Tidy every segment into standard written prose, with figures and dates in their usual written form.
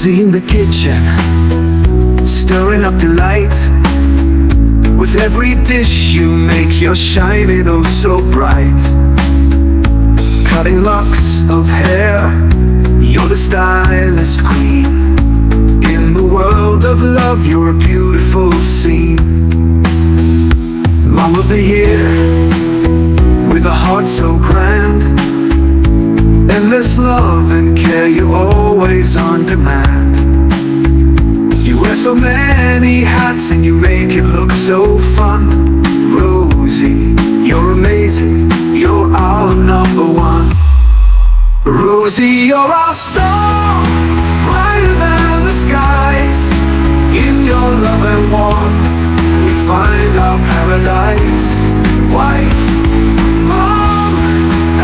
Rosie in the kitchen, stirring up delight. With every dish you make, you're shining oh so bright. Cutting locks of hair, you're the stylist queen. In the world of love, you're a beautiful scene. Mom of the year, with a heart so grand. Endless love and care, you're always on demand. You wear so many hats and you make it look so fun. Rosie, you're amazing, you're our number one. Rosie, you're our star, brighter than the skies. In your love and warmth, we find our paradise. Wife, mom,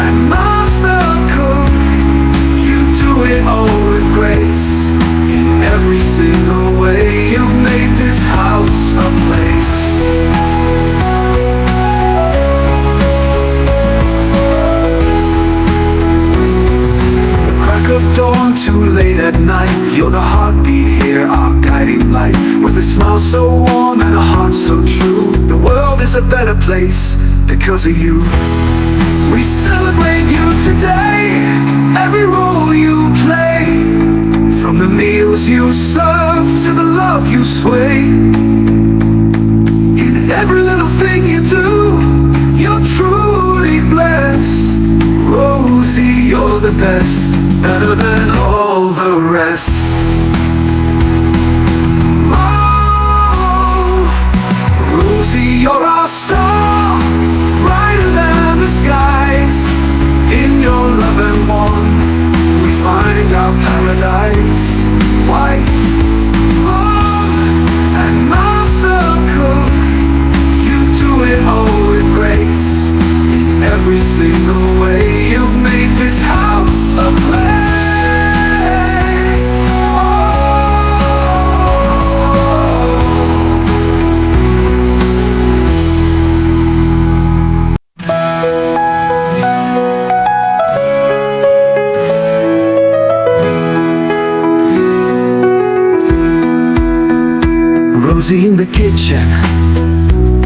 and master cook, you do it all with grace. In every single way, you've made this house a place. Of dawn too late at night, you're the heartbeat here, our guiding light. With a smile so warm and a heart so true, the world is a better place because of you. We celebrate you today, every role you play. From the meals you serve to the love you sway. In every little thing you do, you're truly blessed. Rosie, you're the best, better than all the rest. Oh, Rosie, you're our star, brighter than the skies. In your love and warmth, we find our paradise. Wife, mom, and master cook, you do it all with grace. In every single way, you've made this house a place. Rosie in the kitchen,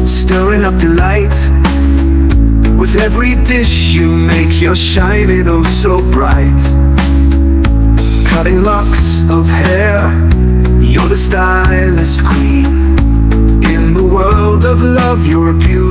stirring up delight. With every dish you make, you're shining oh so bright. Cutting locks of hair, you're the stylist queen. In the world of love, you're a beauty.